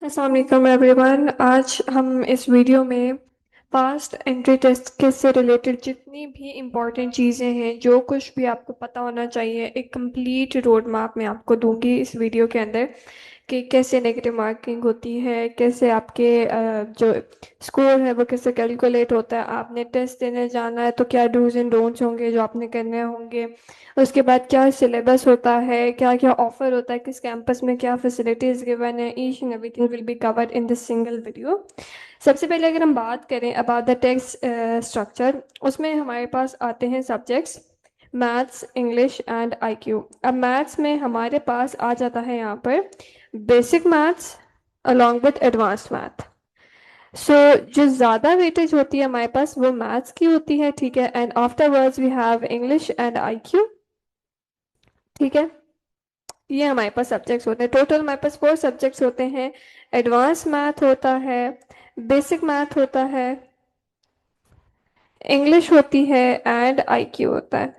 अस्सलाम वालेकुम एवरीवन। आज हम इस वीडियो में पास्ट एंट्री टेस्ट के से रिलेटेड जितनी भी इम्पॉर्टेंट चीज़ें हैं, जो कुछ भी आपको पता होना चाहिए, एक कंप्लीट रोड मैप मैं आपको दूंगी इस वीडियो के अंदर कि कैसे नेगेटिव मार्किंग होती है, कैसे आपके जो स्कोर है वो कैसे कैलकुलेट होता है, आपने टेस्ट देने जाना है तो क्या डूज एंड डोंट्स होंगे जो आपने करने होंगे, उसके बाद क्या सिलेबस होता है, क्या क्या ऑफर होता है, किस कैंपस में क्या फैसिलिटीज़ गिवन है। Each and everything will be covered in this single video. सबसे पहले अगर हम बात करें अबाउट द टेक्स्ट स्ट्रक्चर, उसमें हमारे पास आते हैं subjects maths, English and IQ. अब मैथ्स में हमारे पास आ जाता है यहाँ पर basic maths along with advance math. So जो ज़्यादा वेटेज होती है हमारे पास वो मैथ्स की होती है, ठीक है। And afterwards we have English and IQ, ठीक है। ये हमारे पास सब्जेक्ट्स होते हैं। टोटल हमारे पास 4 सब्जेक्ट्स होते हैं। एडवांस मैथ होता है, बेसिक मैथ होता है, इंग्लिश होती है एंड आईक्यू होता है।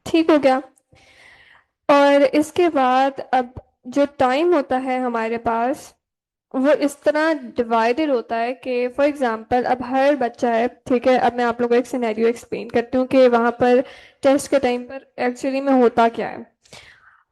ठीक हो गया। और इसके बाद अब जो टाइम होता है हमारे पास वो इस तरह डिवाइडेड होता है कि फॉर एग्जांपल अब हर बच्चा है, ठीक है। अब मैं आप लोगों को एक सिनेरियो एक्सप्लेन करती हूँ कि वहाँ पर टेस्ट के टाइम पर एक्चुअली में होता क्या है।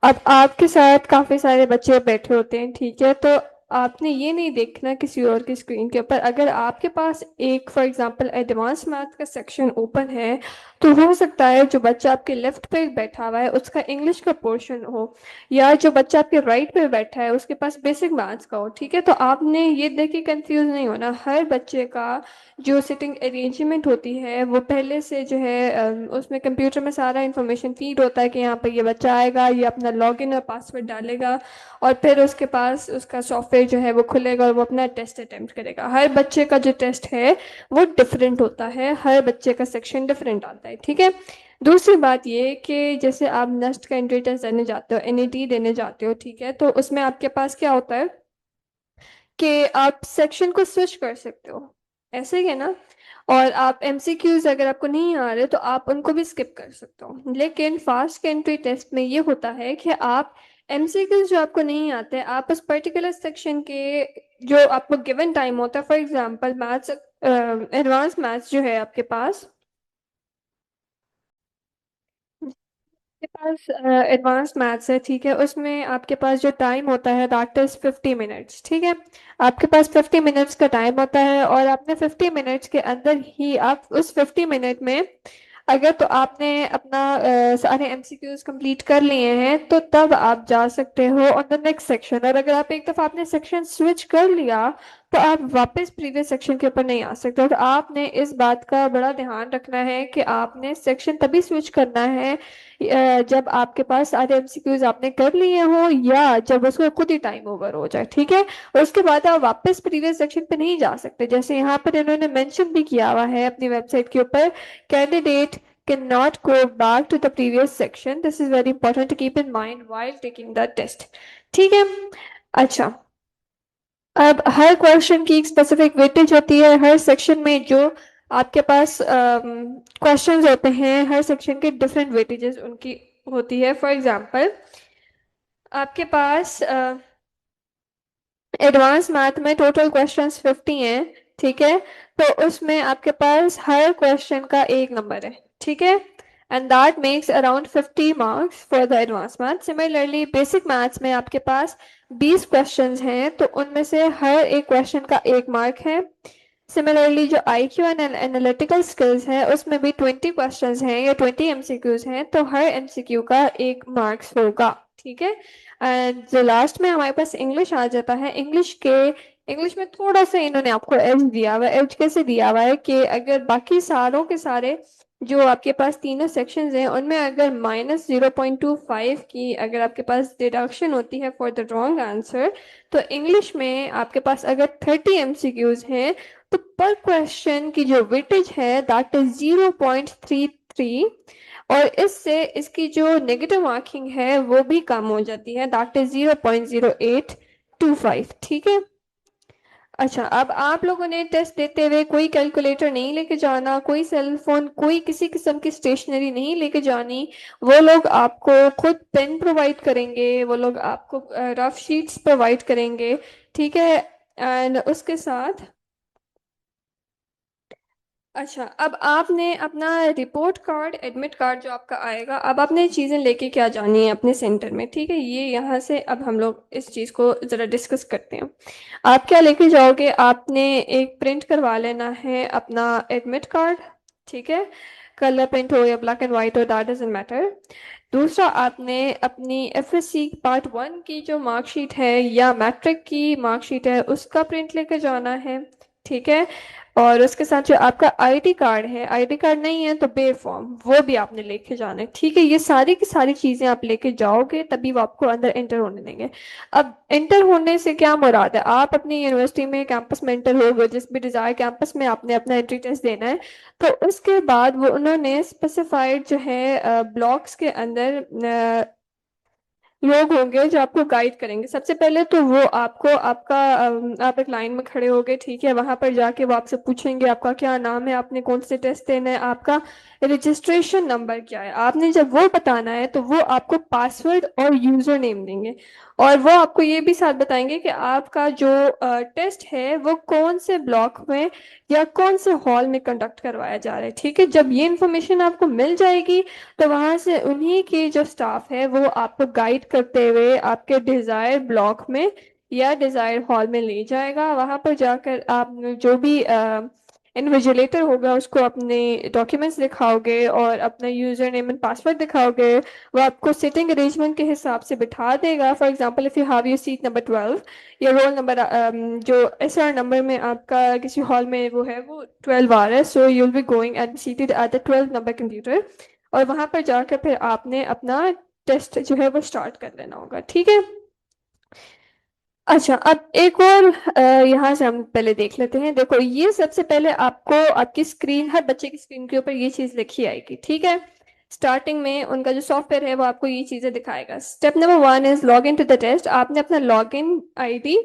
अब आपके साथ काफी सारे बच्चे बैठे होते हैं, ठीक है। तो आपने ये नहीं देखना किसी और की स्क्रीन के ऊपर। अगर आपके पास एक फॉर एग्जांपल एडवांस मैथ का सेक्शन ओपन है तो हो सकता है जो बच्चा आपके लेफ्ट पे बैठा हुआ है उसका इंग्लिश का पोर्शन हो, या जो बच्चा आपके राइट पे बैठा है उसके पास बेसिक मैथ्स का हो, ठीक है। तो आपने ये देख के कंफ्यूज नहीं होना। हर बच्चे का जो सिटिंग अरेंजमेंट होती है वो पहले से जो है उसमें कंप्यूटर में सारा इन्फॉर्मेशन फीड होता है कि यहाँ पर ये बच्चा आएगा, ये अपना लॉगिन और पासवर्ड डालेगा और फिर उसके पास उसका सॉफ्टवेयर जो है वो खुलेगा और वो अपना टेस्ट अटेम्प्ट करेगा। हर बच्चे का जो टेस्ट है वो डिफरेंट होता है, हर बच्चे का सेक्शन डिफरेंट आता है, ठीक है। दूसरी बात ये कि जैसे आप नेक्स्ट का एंट्री टेस्ट देने जाते हो, एनईटी देने जाते हो, ठीक है, तो उसमें आपके पास क्या होता है कि आप सेक्शन को स्विच कर सकते हो, ऐसे ही है ना। और आप एमसीक्यूज अगर आपको नहीं आ रहे तो आप उनको भी स्किप कर सकते हो। लेकिन फास्ट एंट्री टेस्ट में ये होता है कि आप एमसीक्यूज जो आपको नहीं आते आप उस पर्टिकुलर सेक्शन के जो आपको गिवन टाइम होता है, for example maths advance maths जो है आपके पास, आपके पास एडवांस मैथ्स है, ठीक है। उसमें आपके पास जो टाइम होता है दैट इज 50 मिनट्स, ठीक है। आपके पास 50 मिनट्स का टाइम होता है और आपने 50 मिनट्स के अंदर ही आप उस 50 मिनट में अगर तो आपने अपना सारे एमसीक्यूज कंप्लीट कर लिए हैं तो तब आप जा सकते हो ऑन द नेक्स्ट सेक्शन। और अगर आप एक दफ़ा आपने सेक्शन स्विच कर लिया तो आप वापस प्रीवियस सेक्शन के ऊपर नहीं आ सकते। तो आपने इस बात का बड़ा ध्यान रखना है कि आपने सेक्शन तभी स्विच करना है जब आपके पास सारे एमसीक्यूज आपने कर लिए हो या जब उसको खुद ही टाइम ओवर हो जाए, ठीक है। और उसके बाद आप वापस प्रीवियस सेक्शन पे नहीं जा सकते। जैसे यहाँ पर इन्होंने मेंशन भी किया हुआ है अपनी वेबसाइट के ऊपर, candidate can not go back to the previous section. This is very important to keep in mind while taking the test, ठीक है। अच्छा, अब हर क्वेश्चन की एक स्पेसिफिक वेटेज होती है। हर सेक्शन में जो आपके पास क्वेश्चंस होते हैं हर सेक्शन के डिफरेंट वेटेजेस उनकी होती है। फॉर एग्जांपल आपके पास एडवांस मैथ में टोटल क्वेश्चंस 50 हैं, ठीक है। तो उसमें आपके पास हर क्वेश्चन का एक नंबर है, ठीक है। And that makes around 50 marks for the advance math. Similarly basic maths में आपके पास 20 क्वेश्चंस हैं तो उनमें से हर एक क्वेश्चन का एक मार्क है। सिमिलरली जो IQ एंड एनालिटिकल स्किल्स है उसमें भी 20 क्वेश्चंस हैं या 20 एमसीक्यूज हैं तो हर एमसीक्यू का एक मार्क्स होगा, ठीक है। एंड जो लास्ट में हमारे पास इंग्लिश आ जाता है, इंग्लिश में थोड़ा सा इन्होंने आपको एज दिया हुआ है। एज कैसे दिया हुआ है कि अगर बाकी सारों के सारे जो आपके पास तीनों सेक्शंस हैं उनमें अगर -0.25 की अगर आपके पास डिडक्शन होती है फॉर द रॉन्ग आंसर, तो इंग्लिश में आपके पास अगर 30 एमसीक्यूज हैं तो पर क्वेश्चन की जो वेटेज है दैट इज 0.33। और इससे इसकी जो नेगेटिव मार्किंग है वो भी कम हो जाती है, दैट इज 0.0825, ठीक है। अच्छा, अब आप लोगों ने टेस्ट देते हुए कोई कैलकुलेटर नहीं लेके जाना, कोई सेल फोन, कोई किसी किस्म की स्टेशनरी नहीं लेके जानी। वो लोग आपको खुद पेन प्रोवाइड करेंगे, वो लोग आपको रफ शीट्स प्रोवाइड करेंगे, ठीक है। एंड उसके साथ अच्छा, अब आपने अपना रिपोर्ट कार्ड, एडमिट कार्ड जो आपका आएगा, अब आपने चीज़ें लेके क्या जानी है अपने सेंटर में, ठीक है। ये यहाँ से अब हम लोग इस चीज़ को ज़रा डिस्कस करते हैं। आप क्या लेके जाओगे, आपने एक प्रिंट करवा लेना है अपना एडमिट कार्ड, ठीक है। कलर प्रिंट हो या ब्लैक एंड वाइट हो, दैट डजंट मैटर। दूसरा, आपने अपनी एफएससी पार्ट 1 की जो मार्कशीट है या मैट्रिक की मार्कशीट है उसका प्रिंट लेके जाना है, ठीक है। और उसके साथ जो आपका आईडी कार्ड है, आईडी कार्ड नहीं है तो बे फॉर्म, वो भी आपने लेके जाना है, ठीक है। ये सारी की सारी चीजें आप लेके जाओगे तभी वो आपको अंदर एंटर होने देंगे। अब एंटर होने से क्या मुराद है, आप अपनी यूनिवर्सिटी में कैंपस में एंटर हो गए, जिस भी डिजायर कैंपस में आपने अपना एंट्री टेस्ट देना है। तो उसके बाद वो उन्होंने स्पेसिफाइड जो है ब्लॉक्स के अंदर लोग होंगे जो आपको गाइड करेंगे। सबसे पहले तो वो आपको आपका आप एक लाइन में खड़े होगे, ठीक है। वहां पर जाके वो आपसे पूछेंगे आपका क्या नाम है, आपने कौन से टेस्ट देना है, आपका रजिस्ट्रेशन नंबर क्या है। आपने जब वो बताना है तो वो आपको पासवर्ड और यूजर नेम देंगे। और वो आपको ये भी साथ बताएंगे कि आपका जो टेस्ट है वो कौन से ब्लॉक में या कौन से हॉल में कंडक्ट करवाया जा रहा है, ठीक है। जब ये इन्फॉर्मेशन आपको मिल जाएगी तो वहां से उन्हीं की जो स्टाफ है वो आपको गाइड करते हुए आपके डिजायर ब्लॉक में या डिजायर हॉल में ले जाएगा। वहां पर जाकर आप जो भी इन्विजिलेटर होगा उसको अपने डॉक्यूमेंट्स दिखाओगे और अपना यूजर नेम एंड पासवर्ड दिखाओगे। वो आपको सिटिंग अरेंजमेंट के हिसाब से बिठा देगा। For example, if you have your seat number 12 या रोल नंबर जो एसआर नंबर में आपका किसी हॉल में वो है वो 12 आ रहा है, so you will be going and seated at the 12 number computer. और वहां पर जाकर फिर आपने अपना टेस्ट जो है वो स्टार्ट कर लेना होगा, ठीक है। अच्छा, अब एक और यहाँ से हम पहले देख लेते हैं। देखो, ये सबसे पहले आपको आपकी स्क्रीन, हर बच्चे की स्क्रीन के ऊपर ये चीज लिखी आएगी, ठीक है। स्टार्टिंग में उनका जो सॉफ्टवेयर है वो आपको ये चीजें दिखाएगा। Step number 1 is log in to the test. आपने अपना लॉग इन आईडी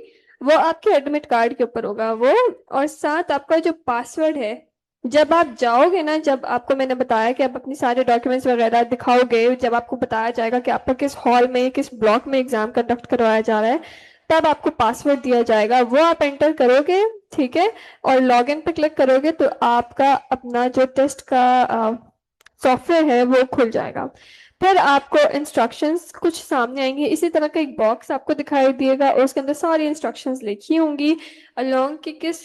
वो आपके एडमिट कार्ड के ऊपर होगा वो, और साथ आपका जो पासवर्ड है। जब आप जाओगे ना, जब आपको मैंने बताया कि आप अपनी सारे डॉक्यूमेंट्स वगैरह दिखाओगे, जब आपको बताया जाएगा कि आपका किस हॉल में किस ब्लॉक में एग्जाम कंडक्ट करवाया जा रहा है, तब आपको पासवर्ड दिया जाएगा, वो आप एंटर करोगे, ठीक है। और लॉगिन पे क्लिक करोगे तो आपका अपना जो टेस्ट का सॉफ्टवेयर है वो खुल जाएगा। फिर आपको इंस्ट्रक्शंस कुछ सामने आएंगे, इसी तरह का एक बॉक्स आपको दिखाई देगा और उसके अंदर सारी इंस्ट्रक्शंस लिखी होंगी, अलोंग कि किस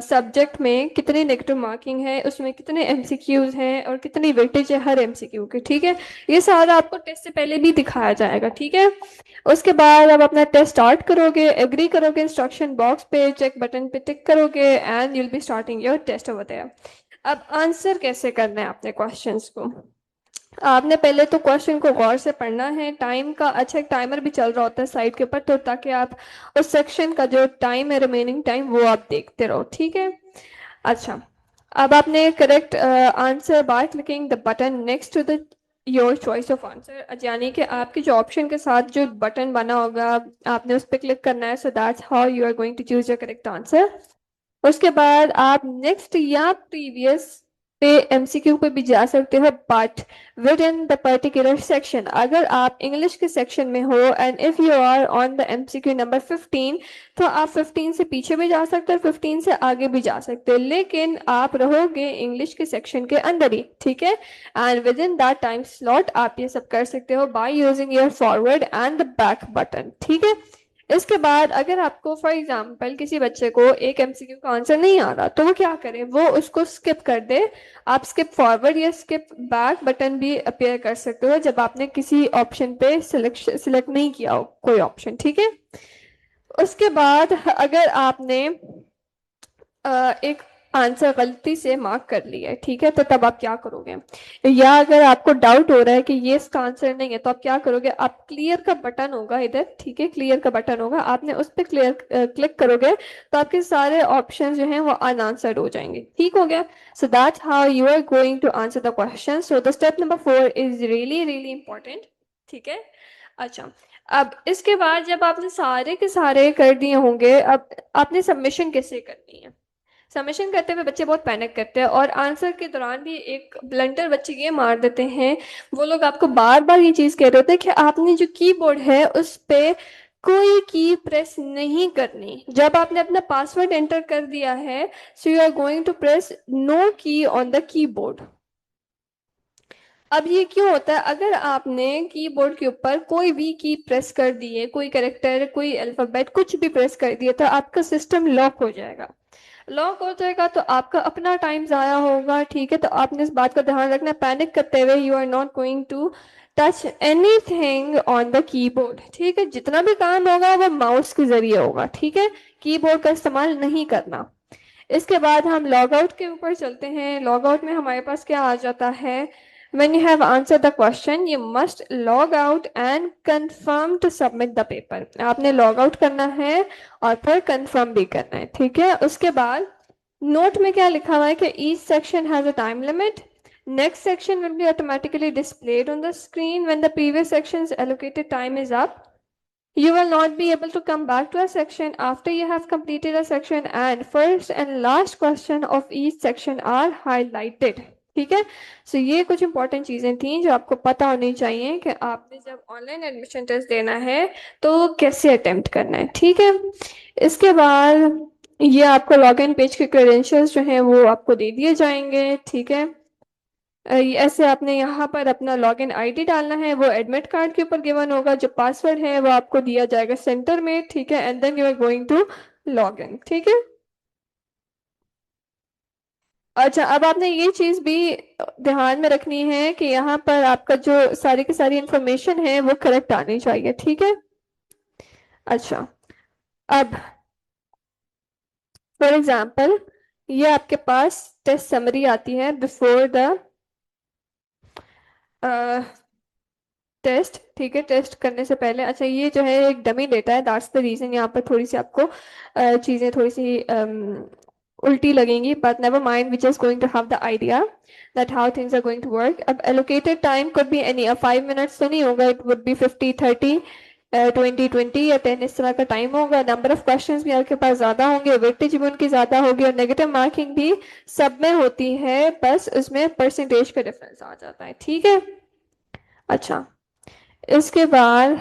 सब्जेक्ट में कितनी नेगेटिव मार्किंग है, उसमें कितने एमसीक्यूज हैं और कितनी वेटेज है हर एमसीक्यू की, ठीक है। ये सारा आपको टेस्ट से पहले भी दिखाया जाएगा, ठीक है। उसके बाद आप अपना टेस्ट स्टार्ट करोगे, एग्री करोगे इंस्ट्रक्शन बॉक्स पे, चेक बटन पे टिक करोगे and you'll be starting your test over there. अब आंसर कैसे करना है आपने क्वेश्चंस को, आपने पहले तो क्वेश्चन को गौर से पढ़ना है। टाइम का अच्छा एक टाइमर भी चल रहा होता है साइड के ऊपर, तो ताकि आप उस सेक्शन का जो टाइम है, रिमेनिंग टाइम, वो आप देखते रहो, ठीक है। अच्छा, अब आपने correct answer by clicking the button next to the your choice of answer, यानी कि आपके जो ऑप्शन के साथ जो बटन बना होगा आपने उस पर क्लिक करना है। So that's how you are going to choose your correct answer. उसके बाद आप नेक्स्ट या प्रीवियस पे एमसीक्यू पे भी जा सकते हो, but within the particular section. अगर आप इंग्लिश के सेक्शन में हो and if you are on the MCQ number 15, तो आप 15 से पीछे भी जा सकते हो, 15 से आगे भी जा सकते हो, लेकिन आप रहोगे इंग्लिश के सेक्शन के अंदर ही, ठीक है। And with in that time slot आप ये सब कर सकते हो by using your forward and the back button, ठीक है। इसके बाद अगर आपको फॉर एग्जांपल किसी बच्चे को एक एमसीक्यू का आंसर नहीं आ रहा, तो वो क्या करे, वो उसको स्किप कर दे। आप स्किप फॉरवर्ड या स्किप बैक बटन भी अपेयर कर सकते हो जब आपने किसी ऑप्शन पे सिलेक्ट नहीं किया हो कोई ऑप्शन, ठीक है। उसके बाद अगर आपने एक आंसर गलती से मार्क कर लिया है, ठीक है, तो तब आप क्या करोगे, या अगर आपको डाउट हो रहा है कि ये इसका आंसर नहीं है, तो आप क्या करोगे, आप क्लियर का बटन होगा इधर, ठीक है, क्लियर का बटन होगा, आपने उस पर क्लियर क्लिक करोगे तो आपके सारे ऑप्शन जो हैं वो अनआंसर्ड हो जाएंगे, ठीक हो गया। So that's how you are going to answer the question. So the step number 4 is really really important, ठीक है। अच्छा, अब इसके बाद जब आपने सारे के सारे कर दिए होंगे, अब आपने सबमिशन कैसे करनी है। सबमिशन करते हुए बच्चे बहुत पैनिक करते हैं और आंसर के दौरान भी एक ब्लंडर बच्चे ये मार देते हैं। वो लोग आपको बार बार ये चीज कह रहे होते हैं कि आपने जो कीबोर्ड है उस पे कोई की प्रेस नहीं करनी। जब आपने अपना पासवर्ड एंटर कर दिया है, so you are going to press no key on the keyboard. अब ये क्यों होता है, अगर आपने कीबोर्ड के ऊपर कोई भी की प्रेस कर दी है, कोई कैरेक्टर कोई अल्फाबेट कुछ भी प्रेस कर दिया, तो आपका सिस्टम लॉक हो जाएगा। लॉक हो जाएगा तो आपका अपना टाइम जाया होगा, ठीक है। तो आपने इस बात का ध्यान रखना, पैनिक करते हुए you are not going to touch anything on the keyboard, ठीक है। जितना भी काम होगा वो माउस के जरिए होगा, ठीक है। कीबोर्ड का इस्तेमाल नहीं करना। इसके बाद हम लॉग आउट के ऊपर चलते हैं। लॉग आउट में हमारे पास क्या आ जाता है, when you have answered the question you must log out and confirm to submit the paper। आपने लॉग आउट करना है और फिर कंफर्म भी करना है, ठीक है। उसके बाद नोट में क्या लिखा हुआ है कि each section has a time limit। Next section will be automatically displayed on the screen when the previous section's allocated time is up। You will not be able to come back to a section after you have completed a section, and first and last question of each section are highlighted। ठीक है। सो ये कुछ important चीजें थी जो आपको पता होनी चाहिए कि आपने जब ऑनलाइन एडमिशन टेस्ट देना है तो कैसे अटेम्प्ट करना है, ठीक है। इसके बाद ये आपको लॉगिन पेज के क्रेडेंशियल्स जो हैं वो आपको दे दिए जाएंगे, ठीक है। ऐसे आपने यहाँ पर अपना लॉगिन आईडी डालना है, वो एडमिट कार्ड के ऊपर गिवन होगा। जो पासवर्ड है वो आपको दिया जाएगा सेंटर में, ठीक है। And then you are going to log in, ठीक है। अच्छा, अब आपने ये चीज भी ध्यान में रखनी है कि यहाँ पर आपका जो सारी की सारी इंफॉर्मेशन है वो करेक्ट आनी चाहिए, ठीक है। अच्छा, अब फॉर एग्जाम्पल ये आपके पास टेस्ट समरी आती है बिफोर द टेस्ट, ठीक है। टेस्ट करने से पहले, अच्छा ये जो है एक डमी डेटा है, दैट्स द रीजन यहाँ पर थोड़ी सी आपको चीजें थोड़ी सी उल्टी लगेंगी, but never mind, we just going to have the idea that how things are going to work. अब allocated time could be any, अब 5 मिनट्स तो नहीं होगा, इट वुड बी 50 30 20 20 या 10, इस तरह का टाइम होगा। नंबर ऑफ क्वेश्चंस भी आपके पास ज्यादा होंगे, वेटेज भी उनकी ज्यादा होगी, और नेगेटिव मार्किंग भी सब में होती है, बस उसमें परसेंटेज का डिफरेंस आ जाता है, ठीक है। अच्छा, इसके बाद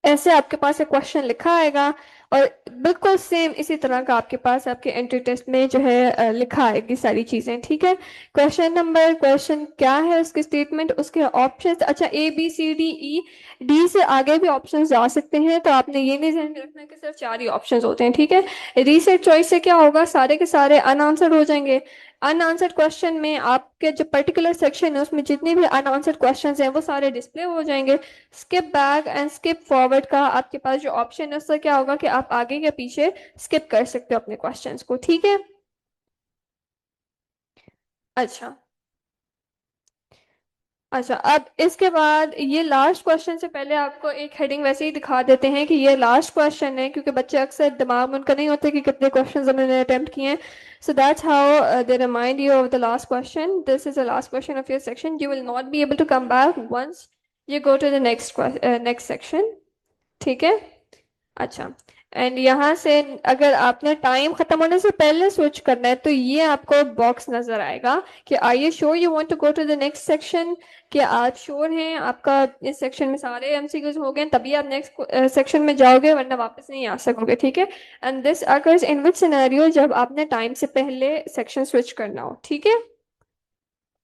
ऐसे आपके पास एक क्वेश्चन लिखा आएगा और बिल्कुल सेम इसी तरह का आपके पास आपके एंट्री टेस्ट में जो है लिखा आएगी सारी चीजें, ठीक है। क्वेश्चन नंबर, क्वेश्चन क्या है, उसके स्टेटमेंट, उसके ऑप्शंस। अच्छा, ABCDE से आगे भी ऑप्शंस जा सकते हैं, तो आपने ये नहीं ध्यान में रखना कि सिर्फ 4 ही ऑप्शंस होते हैं, ठीक है। रीसेट चॉइस से क्या होगा, सारे के सारे अनआंसर्ड हो जाएंगे। अनआंसर्ड क्वेश्चन में आपके जो पर्टिकुलर सेक्शन है उसमें जितने भी अनआंसर्ड क्वेश्चंस हैं वो सारे डिस्प्ले हो जाएंगे। Skip back and skip forward का आपके पास जो ऑप्शन है उससे क्या होगा कि आप आगे या पीछे स्किप कर सकते हो अपने क्वेश्चंस को, ठीक है। अच्छा, अच्छा, अब इसके बाद ये लास्ट क्वेश्चन से पहले आपको एक हेडिंग वैसे ही दिखा देते हैं कि ये लास्ट क्वेश्चन है, क्योंकि बच्चे अक्सर दिमाग में उनका नहीं होता कि कितने क्वेश्चन उन्होंने अटेम्प्ट किए हैं। So that's how they remind you of the last question, this is the last question of your section, you will not be able to come back once you go to the next section, ठीक है। अच्छा, and यहाँ से अगर आपने time खत्म होने से पहले स्विच करना है तो ये आपको बॉक्स नजर आएगा कि are you sure you want to go to the next section, कि आप श्योर हैं आपका इस सेक्शन में सारे एमसीक्यूज हो गए तभी आप नेक्स्ट सेक्शन में जाओगे, वरना वापस नहीं आ सकोगे, ठीक है। And this occurs in which scenario, जब आपने टाइम से पहले सेक्शन स्विच करना हो, ठीक है।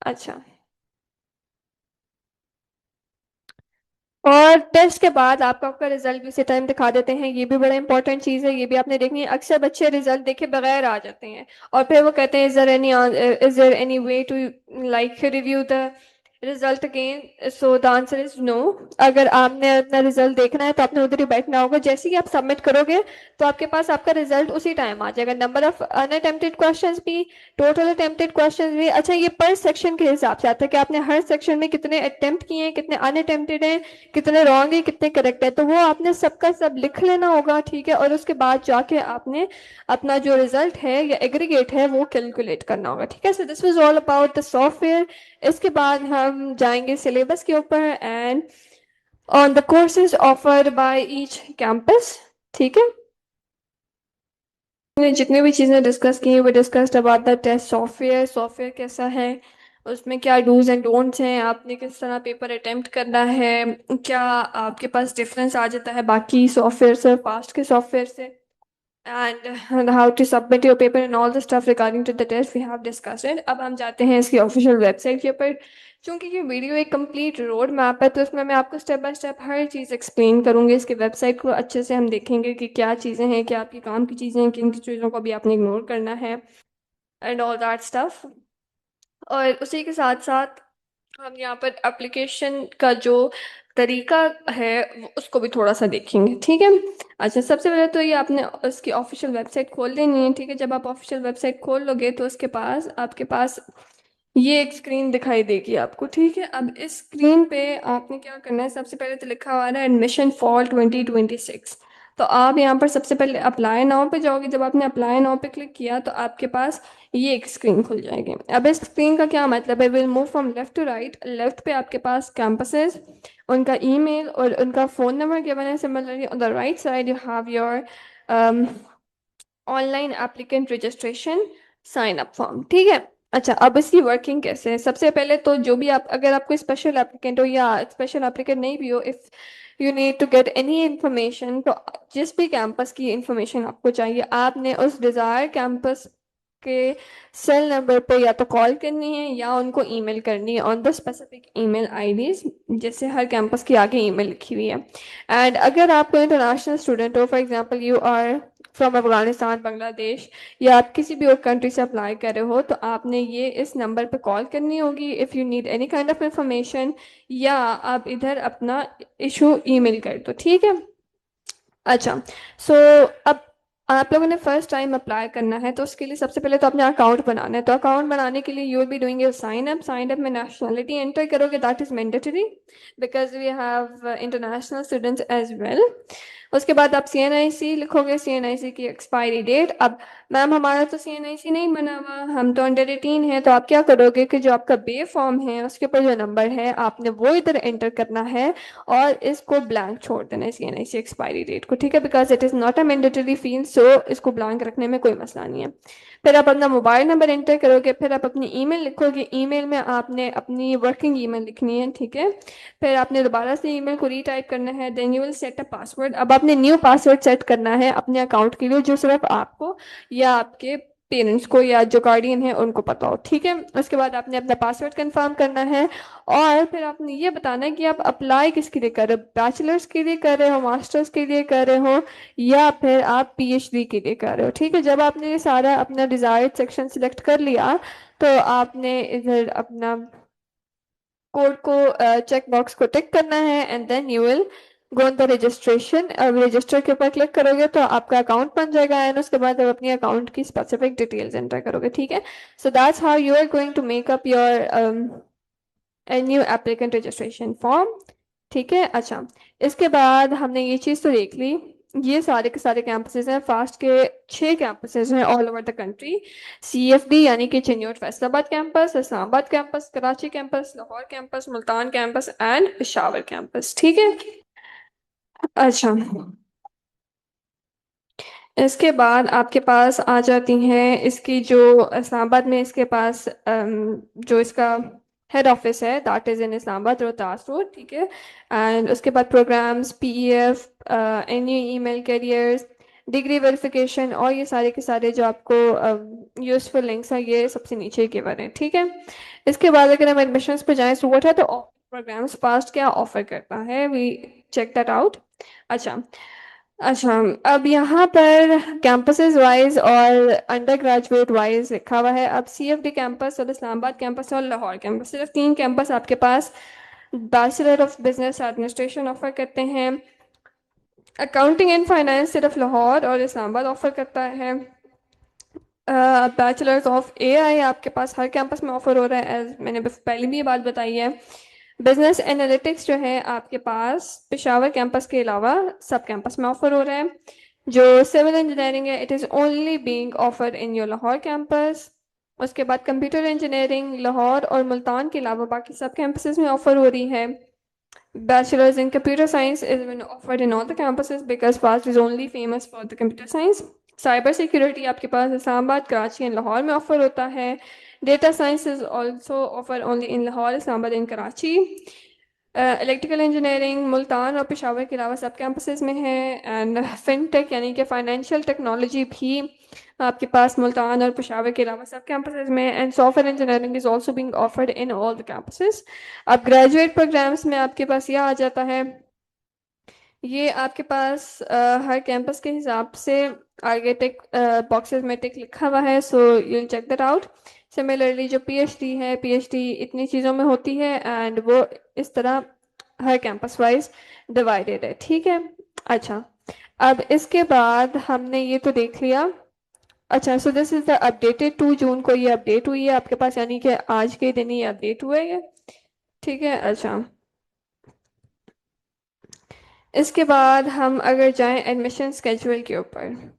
अच्छा, और टेस्ट के बाद आपका आपका रिजल्ट भी उसी टाइम दिखा देते हैं, ये भी बड़ा इंपॉर्टेंट चीज़ है, ये भी आपने देखनी है। अक्सर बच्चे रिजल्ट देखे बगैर आ जाते हैं और फिर वो कहते हैं is there any way to like review the result again, so the answer is no. अगर आपने अपना रिजल्ट देखना है तो आपने उधर ही बैठना होगा, जैसे ही आप सबमिट करोगे तो आपके पास आपका रिजल्ट उसी टाइम आ जाएगा, नंबर ऑफ अनअटेम्प्टेड क्वेश्चंस भी, टोटल अटेम्प्टेड क्वेश्चंस भी। अच्छा, ये पर सेक्शन के हिसाब से आता है कि आपने हर सेक्शन में कितने अटेम्प्ट किए हैं, कितने अनअटेम्प्टेड हैं, कितने रॉन्ग है, कितने करेक्ट है, तो वो आपने सबका सब लिख लेना होगा, ठीक है। और उसके बाद जाके आपने अपना जो रिजल्ट है या एग्रीगेट है वो कैलकुलेट करना होगा, ठीक है। So this was all about the software. इसके बाद हम जाएंगे सिलेबस के ऊपर, and on the courses offered by each campus. ठीक है, हमने जितनी भी चीज़ें डिस्कस की वो discussed about the test software, software कैसा है, उसमें क्या डूज एंड डोंट्स हैं, आपने किस तरह पेपर अटेम्प्ट करना है, क्या आपके पास डिफरेंस आ जाता है बाकी सॉफ्टवेयर से, पास्ट के सॉफ्टवेयर से, and how to submit your paper and all the stuff regarding to the test we have discussed it। अब हम जाते हैं इसकी ऑफिशियल वेबसाइट के ऊपर। क्योंकि ये वीडियो एक कंप्लीट रोड मैप है तो इसमें मैं आपको step by step her cheese explain करूंगी। इसकी वेबसाइट को अच्छे से हम देखेंगे कि क्या चीज़ें हैं, क्या आपकी काम की चीज़ें हैं, किन की चीज़ों को भी आपने इग्नोर करना है, एंड ऑल दैट स्टफ। और उसी के साथ साथ हम यहाँ पर एप्लीकेशन का जो तरीका है उसको भी थोड़ा सा देखेंगे। ठीक है, अच्छा सबसे पहले तो ये आपने उसकी ऑफिशियल वेबसाइट खोल लेनी है। ठीक है, जब आप ऑफिशियल वेबसाइट खोल लोगे तो उसके पास आपके पास ये एक स्क्रीन दिखाई देगी आपको। ठीक है, अब इस स्क्रीन पे आपने क्या करना है, सबसे पहले तो लिखा हुआ है एडमिशन फॉल 2026। तो आप यहाँ पर सबसे पहले अप्लाई नाउ पे जाओगे। जब आपने अप्लाई नाउ पे क्लिक किया तो आपके पास ये एक स्क्रीन खुल जाएगी। अब इस स्क्रीन का क्या मतलब है, will move from left to right. Left पे आपके पास कैंपसेस, उनका ईमेल और उनका फ़ोन नंबर गिवन है। Similarly on the right side you have your online applicant registration sign up form. ठीक है, अच्छा अब इसकी वर्किंग कैसे है, सबसे पहले तो जो भी आप, अगर आप कोई स्पेशल एप्लीकेंट हो या स्पेशल एप्लीकेंट नहीं भी हो, if you need to get any information, तो जिस भी कैंपस की इंफॉर्मेशन आपको चाहिए आपने उस डिज़ायर कैंपस के सेल नंबर पे या तो कॉल करनी है या उनको ईमेल करनी है on the specific email IDs, जैसे हर कैंपस की आगे ईमेल लिखी हुई है। एंड अगर आप कोई इंटरनेशनल स्टूडेंट हो, for example you are from Afghanistan, Bangladesh, या आप किसी भी और कंट्री से अप्लाई कर रहे हो, तो आपने ये इस नंबर पे कॉल करनी होगी if you need any kind of information, या आप इधर अपना इशू ईमेल कर दो। ठीक है, अच्छा सो अब आप लोगों ने फर्स्ट टाइम अप्लाई करना है तो उसके लिए सबसे पहले तो अपना अकाउंट बनाना है। तो अकाउंट बनाने के लिए you will be doing your sign up. Sign up में नेशनलिटी एंटर करोगे, that is mandatory because we have international students as well. उसके बाद आप CNIC लिखोगे, CNIC की एक्सपायरी डेट। अब मैम हमारा तो CNIC नहीं बना हुआ, हम तो अंडर 18 है, तो आप क्या करोगे कि जो आपका बे फॉर्म है उसके ऊपर जो नंबर है आपने वो इधर एंटर करना है और इसको ब्लैंक छोड़ देना है CNIC एक्सपायरी डेट को। ठीक है, because it is not a mandatory field, so इसको ब्लैंक रखने में कोई मसला नहीं है। फिर आप अपना मोबाइल नंबर एंटर करोगे, फिर आप अपनी ईमेल लिखोगे, ईमेल में आपने अपनी वर्किंग ईमेल लिखनी है। ठीक है, फिर आपने दोबारा से ईमेल को रीटाइप करना है, then you will set a password. अब आपने न्यू पासवर्ड सेट करना है अपने अकाउंट के लिए जो सिर्फ आपको या आपके पेरेंट्स को या जो गार्डियन है उनको पता हो। ठीक है, उसके बाद आपने अपना पासवर्ड कंफर्म करना है और फिर आपने ये बताना है कि आप अप्लाई किसके लिए कर रहे हो, बैचलर्स के लिए कर रहे हो, मास्टर्स के लिए कर रहे हो, या फिर आप PhD के लिए कर रहे हो। ठीक है, जब आपने ये सारा अपना डिजायर्ड सेक्शन सिलेक्ट कर लिया तो आपने इधर अपना कोड को चेक बॉक्स को टिक करना है and then you will go on the registration. अब रजिस्टर के ऊपर क्लिक करोगे तो आपका अकाउंट बन जाएगा एंड उसके बाद आप अपनी अकाउंट की स्पेसिफिक डिटेल्स एंटर करोगे। ठीक है, so that's how you are going to make up your new applicant registration form. ठीक है, अच्छा इसके बाद हमने ये चीज़ तो देख ली, ये सारे के सारे कैंपसेस हैं, फास्ट के 6 कैंपसेस हैं all over the country. CFD यानी कि Chiniot Faisalabad campus, Islamabad campus, Karachi campus, Lahore campus, Multan campus and Peshawar campus. ठीक है, अच्छा इसके बाद आपके पास आ जाती हैं इसकी जो इस्लामाबाद में इसके पास जो इसका हेड ऑफिस है that is in Islamabad Rohtas road. ठीक है, एंड उसके बाद programmes, PEF, any email careers, degree verification और ये सारे के सारे जो आपको यूजफुल लिंक्स हैं ये सबसे नीचे गिवन है। ठीक है, इसके बाद अगर हम एडमिशन्स पे जाएं तो व्हाट है तो प्रोग्राम्स पास्ट क्या ऑफर करता है, वी चेक दैट आउट। अच्छा अच्छा, अब यहाँ पर कैंपसेस वाइज और अंडर ग्रेजुएट वाइज लिखा हुआ है। अब CFD कैंपस और इस्लामाबाद कैंपस और लाहौर कैंपस, सिर्फ 3 कैंपस आपके पास bachelor of business administration offer करते हैं। अकाउंटिंग एंड फाइनेंस सिर्फ लाहौर और इस्लामाबाद ऑफर करता है। बैचलर्स ऑफ AI आपके पास हर कैंपस में ऑफर हो रहा है, एज मैंने पहले भी ये बात बताई है। बिजनेस एनालिटिक्स जो है आपके पास पेशावर कैंपस के अलावा सब कैंपस में ऑफर हो रहा है। जो सिविल इंजीनियरिंग है it is only being offered in your Lahore campus. उसके बाद कंप्यूटर इंजीनियरिंग लाहौर और मुल्तान के अलावा बाकी सब कैंपसेस में ऑफर हो रही है। Bachelor's in computer science is been offered in all the campuses because FAST is only famous for the computer science. Cyber security आपके पास इस्लामाबाद, कराची एंड लाहौर में ऑफर होता है. Data science is also offer only in Lahore, Islamabad and Karachi. Electrical engineering Multan और पेशावर के अलावा सब campuses में है. एंड फिनटेक यानी कि फाइनेंशियल टेक्नोलॉजी भी आपके पास मुल्तान और पेशावर के अलावा सब कैंपसेस में. And software engineering is also being offered in all the campuses. अब ग्रेजुएट प्रोग्राम्स में आपके पास यह आ जाता है, ये आपके पास हर कैंपस के हिसाब से आगे टिक बॉक्सेस में टिक लिखा हुआ है, so you check that out. Similarly जो पीएचडी है, पीएचडी इतनी चीज़ों में होती है एंड वो इस तरह हर कैंपस वाइज डिवाइडेड है. ठीक है. अच्छा, अब इसके बाद हमने ये तो देख लिया. अच्छा, so this is the updated 2 जून को ये अपडेट हुई है आपके पास, यानी कि आज के दिन ही अपडेट हुआ है ये. ठीक है. अच्छा, इसके बाद हम अगर जाएं एडमिशन स्केड्यूल के ऊपर,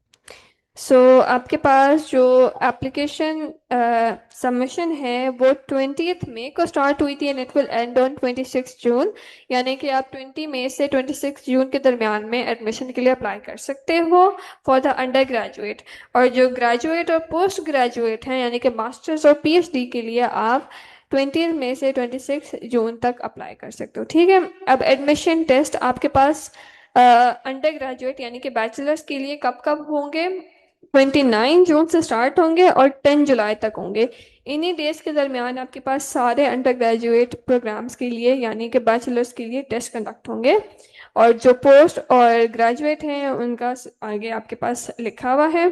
आपके पास जो एप्लीकेशन सबमिशन है वो 20 मई को स्टार्ट हुई थी and it will and on 26 जून. यानी कि आप 20 मई से 26 जून के दरमियान में एडमिशन के लिए अप्लाई कर सकते हो फॉर द अंडर ग्रेजुएट. और जो ग्रेजुएट और पोस्ट ग्रेजुएट हैं यानी कि मास्टर्स और पीएचडी के लिए आप 20 मई से 26 जून तक अप्लाई कर सकते हो. ठीक है. अब एडमिशन टेस्ट आपके पास अंडर ग्रेजुएट यानी कि बैचलर्स के लिए कब कब होंगे? 29 जून से स्टार्ट होंगे और 10 जुलाई तक होंगे. इन्हीं डेज के दरमियान आपके पास सारे अंडर ग्रेजुएट प्रोग्राम्स के लिए यानी कि बैचलर्स के लिए टेस्ट कंडक्ट होंगे. और जो पोस्ट और ग्रेजुएट हैं उनका आगे आपके पास लिखा हुआ है.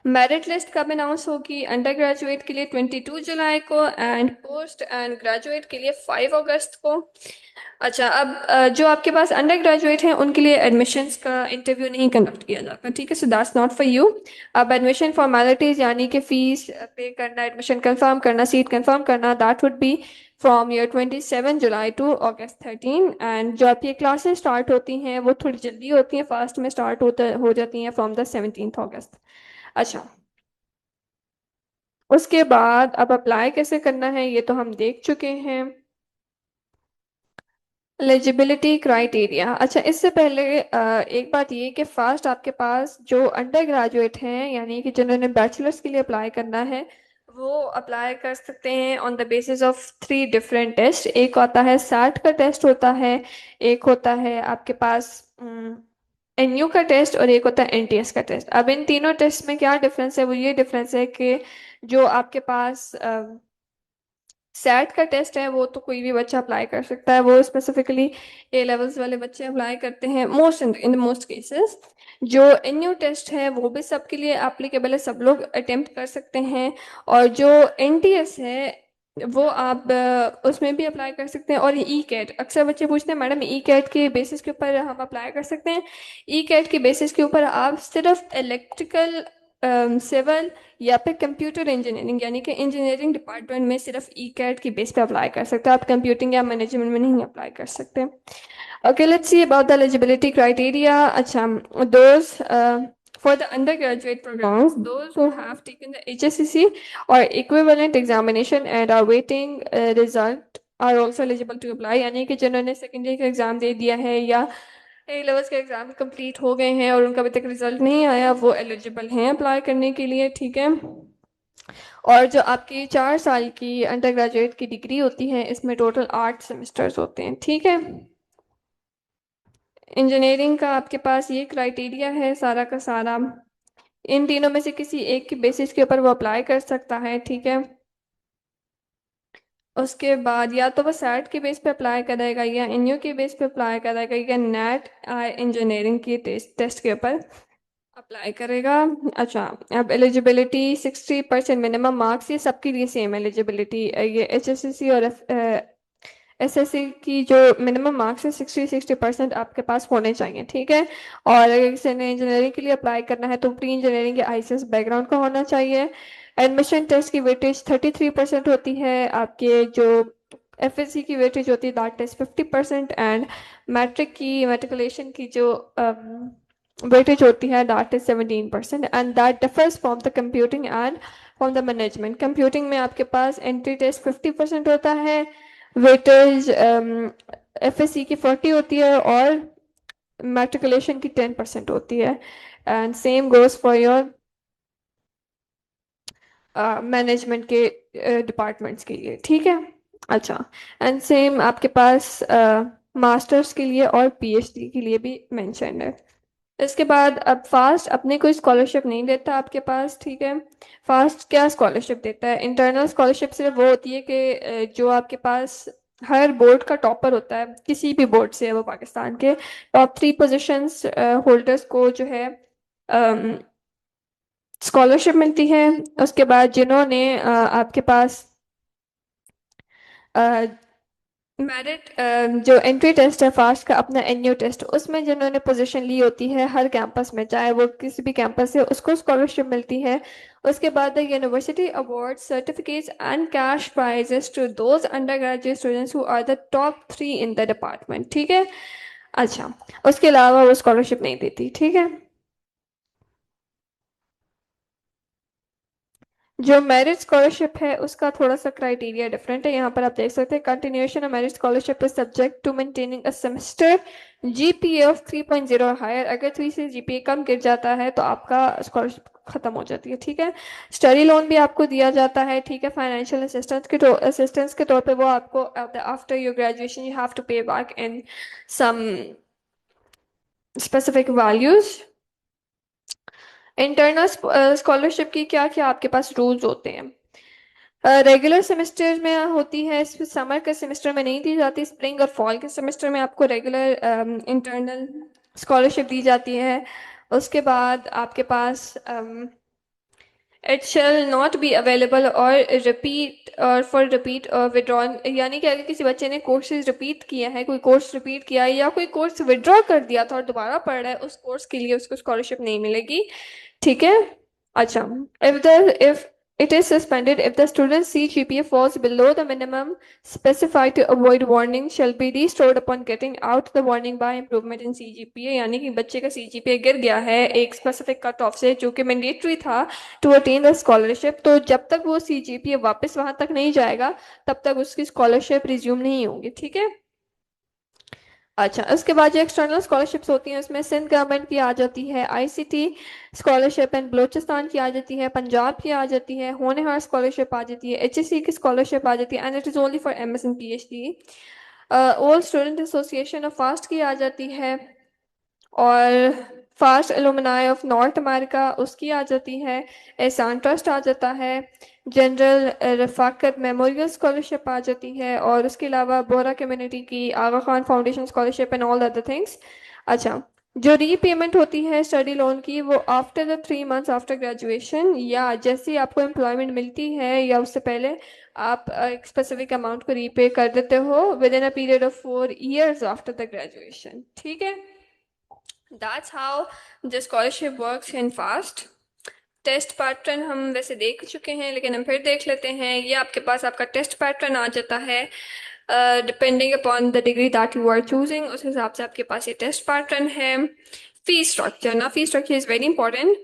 मेरिट लिस्ट कब अनाउंस होगी? अंडर ग्रेजुएट के लिए 22 जुलाई को एंड पोस्ट एंड ग्रेजुएट के लिए 5 अगस्त को. अच्छा, अब जो आपके पास अंडर ग्रेजुएट हैं उनके लिए एडमिशन्स का इंटरव्यू नहीं कंडक्ट किया जाता. ठीक है. So that's not for you. अब एडमिशन फॉर्मेलिटीज यानी कि फीस पे करना, एडमिशन कंफर्म करना, सीट कंफर्म करना, that would be from year 27 July to August 13. And जो आपकी क्लासेस स्टार्ट होती हैं वो थोड़ी जल्दी होती हैं, फास्ट में स्टार्ट हो जाती हैं फ्रॉम द 17 अगस्त. अच्छा, उसके बाद अब अप्लाई कैसे करना है ये तो हम देख चुके हैं. Eligibility criteria. अच्छा, इससे पहले एक बात ये कि फर्स्ट आपके पास जो अंडर ग्रेजुएट हैं यानी कि जिन्होंने बैचलर्स के लिए अप्लाई करना है वो अप्लाई कर सकते हैं on the basis of 3 different test. एक होता है सैट का टेस्ट होता है, एक होता है आपके पास एनयू का टेस्ट और एक होता है एनटीएस का टेस्ट. अब इन तीनों टेस्ट में क्या डिफरेंस है? वो ये डिफरेंस है कि जो आपके पास सैट का टेस्ट है वो तो कोई भी बच्चा अप्लाई कर सकता है, वो स्पेसिफिकली ए लेवल्स वाले बच्चे अप्लाई करते हैं मोस्ट इन मोस्ट केसेस. जो एनयू टेस्ट है वो भी सबके लिए एप्लीकेबल है, सब लोग अटेम्प्ट कर सकते हैं. और जो एनटीएस है वो आप उसमें भी अप्लाई कर सकते हैं. और ई कैट, अक्सर बच्चे पूछते हैं मैडम ई कैट के बेसिस के ऊपर हम अप्लाई कर सकते हैं? ई कैट के बेसिस के ऊपर आप सिर्फ इलेक्ट्रिकल, सिविल या फिर कंप्यूटर इंजीनियरिंग यानी कि इंजीनियरिंग डिपार्टमेंट में सिर्फ ई कैट की बेस पे अप्लाई कर सकते हैं. आप कंप्यूटिंग या मैनेजमेंट में नहीं अप्लाई कर सकते. Okay, let's see about the eligibility criteria. अच्छा, those for the undergraduate programs, those who have taken the HSCC or equivalent examination and are waiting result are also eligible to apply. यानी कि जिन्होंने secondary का exam दे दिया है या A levels के exam complete हो गए हैं और उनका अभी तक रिजल्ट नहीं आया वो एलिजिबल हैं अप्लाई करने के लिए. ठीक है. और जो आपकी 4 साल की अंडर ग्रेजुएट की डिग्री होती है इसमें टोटल 8 सेमेस्टर्स होते हैं. ठीक है. इंजीनियरिंग का आपके पास ये क्राइटेरिया है सारा का सारा. इन तीनों में से किसी एक के बेसिस के ऊपर वो अप्लाई कर सकता है. ठीक है. उसके बाद या तो वो सैट के बेस पे अप्लाई करेगा या एनयू के बेस पे अप्लाई करेगा या नेट इंजीनियरिंग की टेस्ट के ऊपर अप्लाई करेगा. अच्छा, अब एलिजिबिलिटी 60% मिनिमम मार्क्स, ये सबके लिए सेम एलिजिबिलिटी. ये एचएससीसी और एसएससी की जो मिनिमम मार्क्स है 60% आपके पास होने चाहिए. ठीक है. और अगर किसी ने इंजीनियरिंग के लिए अप्लाई करना है तो प्री इंजीनियरिंग या आईसीएस बैकग्राउंड का होना चाहिए. एडमिशन टेस्ट की वेटेज 33% होती है. आपके जो एफएससी की वेटेज होती है दैट इज 50%. एंड मैट्रिक की मेट्रिकुलेशन की जो वेटेज होती है that is 17%. And that differs from the computing and from the management. Computing में आपके पास एंट्री टेस्ट 50% होता है, वेटेज एफएससी की 40 होती है और मैट्रिकुलेशन की 10% होती है। And same goes for your management के डिपार्टमेंट्स के लिए, ठीक है। अच्छा, एंड सेम आपके पास मास्टर्स के लिए और पीएचडी के लिए भी मेंशन है। इसके बाद अब फास्ट अपने कोई स्कॉलरशिप नहीं देता आपके पास, ठीक है। फास्ट क्या स्कॉलरशिप देता है? इंटरनल स्कॉलरशिप सिर्फ वो होती है कि जो आपके पास हर बोर्ड का टॉपर होता है, किसी भी बोर्ड से है वो, पाकिस्तान के टॉप 3 पोजीशंस होल्डर्स को जो है स्कॉलरशिप मिलती है। उसके बाद जिन्होंने आपके पास मेरिट जो एंट्री टेस्ट है फास्ट का, अपना एनयू टेस्ट, उसमें जिन्होंने पोजीशन ली होती है हर कैंपस में, चाहे वो किसी भी कैंपस से, उसको स्कॉलरशिप मिलती है। उसके बाद the university award certificates and cash prizes to those undergraduate students who are the top 3 in the department, ठीक है। अच्छा, उसके अलावा वो स्कॉलरशिप नहीं देती, ठीक है। जो मेरिट स्कॉलरशिप है उसका थोड़ा सा क्राइटेरिया डिफरेंट है। यहाँ पर आप देख सकते हैं, continuation of merit scholarship is subject to maintaining a semester GPA of 3.0 higher. अगर 3 से जीपीए कम गिर जाता है तो आपका स्कॉलरशिप खत्म हो जाती है, ठीक है। स्टडी लोन भी आपको दिया जाता है, ठीक है। फाइनेंशियल असिस्टेंस के तौर पे वो आपको after your graduation you have to pay back in some specific values. Internal scholarship की क्या क्या आपके पास रूल्स होते हैं? रेगुलर सेमेस्टर में होती है, समर के सेमेस्टर में नहीं दी जाती। स्प्रिंग और फॉल के सेमेस्टर में आपको रेगुलर इंटरनल स्कॉलरशिप दी जाती है। उसके बाद आपके पास it shall not be available or repeat or for repeat or withdrawn, यानी कि अगर किसी बच्चे ने कोर्सेज रिपीट किया है, कोई कोर्स रिपीट किया है या कोई कोर्स विड्रॉ कर दिया था और दोबारा पढ़ रहा है, उस कोर्स के लिए उसको स्कॉलरशिप नहीं मिलेगी, ठीक है। अच्छा, if it is suspended if the student's CGPA falls below the minimum specified to avoid warning shall be restored upon getting out the warning by improvement in CGPA। यानी कि बच्चे का CGPA गिर गया है एक स्पेसिफिक कट ऑफ से जो कि मैंडेटरी था टू अटेन द स्कॉलरशिप, तो जब तक वो CGPA वापस वहां तक नहीं जाएगा तब तक उसकी स्कॉलरशिप रिज्यूम नहीं होगी, ठीक है। अच्छा, उसके बाद जो एक्सटर्नल स्कॉलरशिप्स होती हैं उसमें सिंध गवर्नमेंट की आ जाती है आईसीटी स्कॉलरशिप, एंड बलूचिस्तान की आ जाती है, पंजाब की आ जाती है, होनहार स्कॉलरशिप आ जाती है, एचएससी की स्कॉलरशिप आ जाती है, and it is only for MS and PhD. Old student association of FAST की आ जाती है, और FAST alumni of North America उसकी आ जाती है, एहसान ट्रस्ट आ जाता है, जनरल रफाकत मेमोरियल स्कॉलरशिप आ जाती है, और उसके अलावा बोरा कम्युनिटी की Aga Khan foundation scholarship and all other things. अच्छा, जो रीपेमेंट होती है स्टडी लोन की वो after the 3 months after graduation, या जैसे ही आपको एम्प्लॉयमेंट मिलती है या उससे पहले आप एक स्पेसिफिक अमाउंट को रीपे कर देते हो within a period of 4 years after the graduation, ठीक है। That's how the scholarship works in fast। टेस्ट पैटर्न हम वैसे देख चुके हैं लेकिन हम फिर देख लेते हैं। ये आपके पास आपका टेस्ट पैटर्न आ जाता है, depending upon the degree that you are choosing, उस हिसाब से आपके पास ये टेस्ट पैटर्न है। फी स्ट्रक्चर ना, fee structure is very important.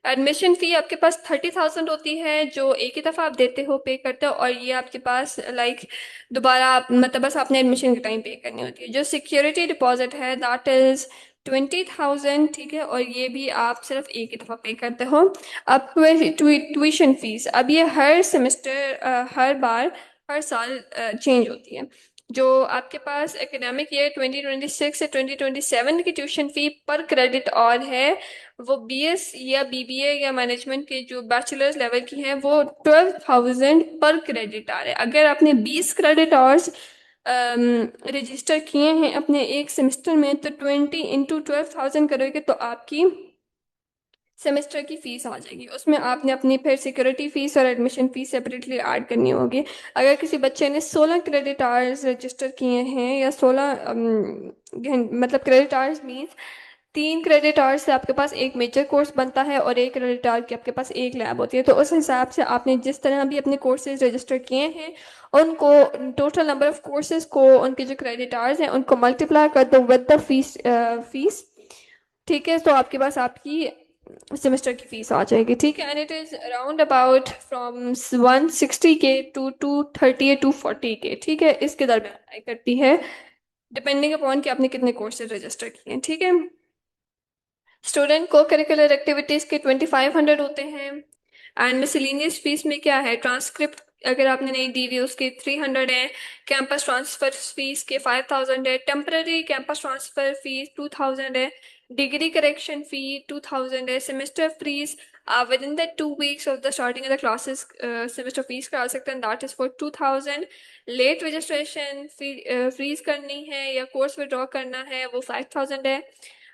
Admission फ़ी आपके पास 30,000 होती है जो एक ही दफ़ा आप देते हो, पे करते हो, और ये आपके पास दोबारा मतलब बस आपने एडमिशन के टाइम पे करनी होती है। जो सिक्योरिटी डिपॉजिट है दैट इज़ 20,000, ठीक है, और ये भी आप सिर्फ एक ही दफ़ा पे करते हो। अब ट्यूशन फीस, अब ये हर सेमेस्टर हर बार हर साल चेंज होती है। जो आपके पास एकेडमिक ईयर 2026 से 2027 की ट्यूशन फी पर क्रेडिट और है, वो बीएस या बीबीए या मैनेजमेंट के जो बैचलर्स लेवल की है वो 12,000 पर क्रेडिट आवर है। अगर आपने 20 क्रेडिट आवर्स रजिस्टर किए हैं अपने एक सेमेस्टर में तो 20 × 12,000 करोगे तो आपकी सेमेस्टर की फीस आ जाएगी। उसमें आपने अपनी फिर सिक्योरिटी फीस और एडमिशन फीस सेपरेटली ऐड करनी होगी। अगर किसी बच्चे ने 16 क्रेडिट आवर्स रजिस्टर किए हैं या 16 मतलब credit hours means 3 credit hours से आपके पास एक मेजर कोर्स बनता है और एक क्रेडिट आवर की आपके पास एक लैब होती है, तो उस हिसाब से आपने जिस तरह भी अपने कोर्सेज रजिस्टर किए हैं उनको टोटल नंबर ऑफ कोर्सेज को उनके जो क्रेडिट आवर्स हैं उनको मल्टीप्लाई कर दो विद द फीस, ठीक है। तो आपके पास आपकी सेमेस्टर की फीस आ जाएगी, ठीक है। And it is around about from 160K to 230 to 240K, ठीक है, इसके दरम्यान आई करती है डिपेंडिंग अपॉन कि आपने कितने कोर्सेज रजिस्टर किए हैं, ठीक है। स्टूडेंट को करिकुलर एक्टिविटीज के 2500 होते हैं। एंड मिसलेनियस फीस में क्या है, ट्रांसक्रिप्ट अगर आपने नहीं दी हुई उसकी 300 है। कैंपस ट्रांसफर फीस के 5000 है। टेम्पररी कैंपस ट्रांसफर फीस 2000 है। डिग्री करेक्शन फी 2000 है। Semester fees within the 2 weeks of the starting of the classes semester fees करा सकते हैं, that is for 2000। Late registration fees करनी है या कोर्स विड्रॉ करना है वो 5000 है।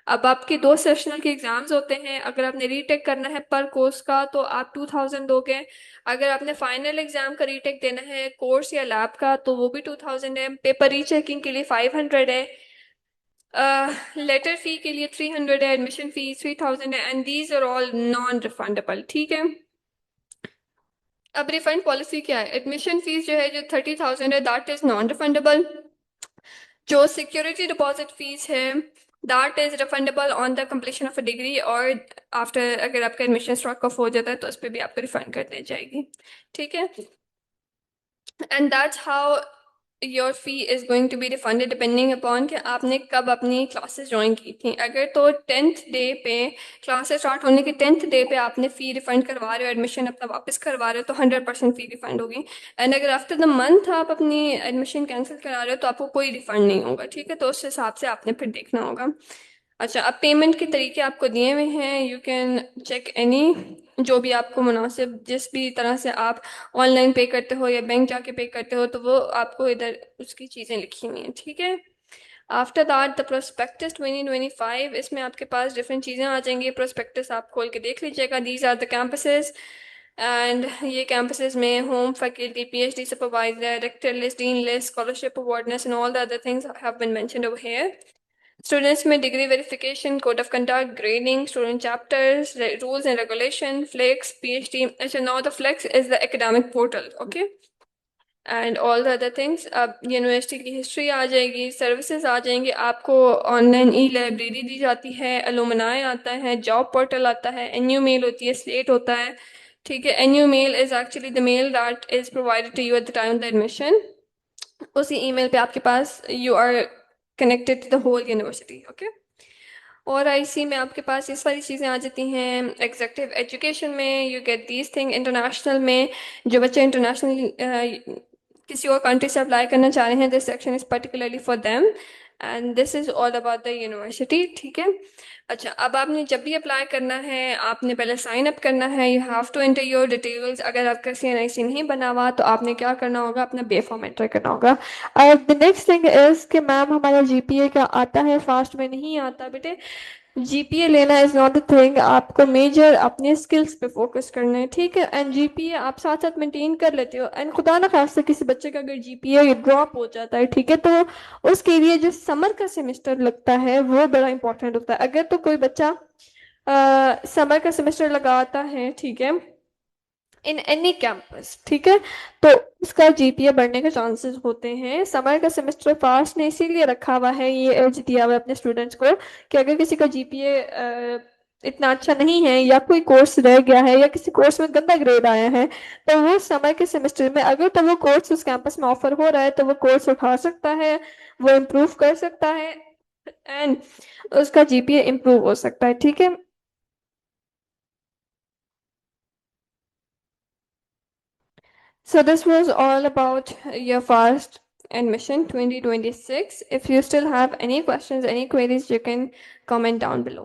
अब आपके 2 सेशनल के एग्जाम्स होते हैं, अगर आपने रीटेक करना है पर कोर्स का तो आप 2000 दोगे। अगर आपने फाइनल एग्जाम का रीटेक देना है कोर्स या लैब का तो वो भी 2000 है। पेपर रीचेकिंग के लिए 500 है। लेटर फी के लिए 300 है। एडमिशन फी 3000 है। And these are all non refundable, ठीक है। अब रिफंड पॉलिसी क्या है, एडमिशन फीस जो है जो 30,000 है दैट इज नॉन रिफंडेबल। जो सिक्योरिटी डिपॉजिट फीस है that is refundable on the completion of a degree और आफ्टर, अगर आपका एडमिशन स्टॉक ऑफ हो जाता है तो उस पर भी आपको रिफंड कर दी जाएगी, ठीक है। And that's how your fee is going to be refunded depending upon कि आपने कब अपनी क्लासेस ज्वाइन की थी। अगर तो 10th डे पे, क्लासेस स्टार्ट होने के 10th डे पे आपने फी रिफंड करवा रहे हो, एडमिशन अपना वापस करवा रहे हो तो 100% फी रिफंड होगी। एंड अगर आफ्टर द मंथ आप अपनी एडमिशन कैंसिल करा रहे हो तो आपको कोई रिफंड नहीं होगा, ठीक है। तो उस हिसाब से आपने फिर देखना होगा। अच्छा, अब पेमेंट के तरीके आपको दिए हुए हैं, यू कैन चेक एनी, जो भी आपको मुनासिब, जिस भी तरह से आप ऑनलाइन पे करते हो या बैंक जाके पे करते हो तो वो आपको इधर उसकी चीज़ें लिखी हुई हैं, ठीक है। आफ्टर दैट द प्रोस्पेक्टस 2025, इसमें आपके पास डिफरेंट चीज़ें आ जाएंगी। प्रोस्पेक्टस आप खोल के देख लीजिएगा। These are the campuses and ये कैंपसेस में home faculty, PhD supervisor, rector list, dean list, scholarship awardees and all the other things have been mentioned over here. Students में degree verification, code of conduct, grading, student chapters, rules and regulation, flex, PhD। अच्छा, now the flex is the academic portal, okay, and all the other things. अब university की history आ जाएगी, services आ जाएंगे, आपको online ई library दी जाती है, alumni आता है, जॉब पोर्टल आता है, NU मेल होती है, स्लेट होता है, ठीक है। NU mail is actually the mail that is provided to you at the time of the admission. उसी ईमेल पे आपके पास you are connected to the whole university, okay. और IC में आपके पास ये सारी चीज़ें आ जाती हैं। एग्जेक्टिव एजुकेशन में you get these thing. International में जो बच्चे इंटरनेशनल किसी और कंट्री से अप्लाई करना चाह रहे हैं, this section is particularly for them and this is all about the university, ठीक है। अच्छा, अब आपने जब भी अप्लाई करना है आपने पहले साइन अप करना है। You have to enter your details. अगर आपका CNIC नहीं बना हुआ तो आपने क्या करना होगा, अपना बे फॉर्म एंटर करना होगा। द नेक्स्ट थिंग इज कि मैम हमारा GPA क्या आता है, फास्ट में नहीं आता बेटे। GPA लेना इज नॉट द थिंग, आपको मेजर अपने स्किल्स पे फोकस करना है, ठीक है। एंड GPA आप साथ साथ मेंटेन कर लेते हो। एंड खुदा ना खास्ता किसी बच्चे का अगर GPA ड्रॉप हो जाता है, ठीक है, तो उसके लिए जो समर का सेमेस्टर लगता है वो बड़ा इंपॉर्टेंट होता है। अगर तो कोई बच्चा समर का सेमेस्टर लगाता है, ठीक है, इन एनी कैंपस, ठीक है, तो उसका GPA बढ़ने के चांसेस होते हैं। समर का सेमेस्टर फास्ट ने इसीलिए रखा हुआ है, ये एज दिया हुआ है अपने स्टूडेंट्स को कि अगर किसी का GPA इतना अच्छा नहीं है या कोई कोर्स रह गया है या किसी कोर्स में गंदा ग्रेड आया है तो वो समर के सेमेस्टर में अगर तो वो कोर्स उस कैंपस में ऑफर हो रहा है तो वो कोर्स उठा सकता है, वो इम्प्रूव कर सकता है एंड उसका GPA इम्प्रूव हो सकता है, ठीक है। So this was all about your first admission 2026. If you still have any questions, any queries, you can comment down below.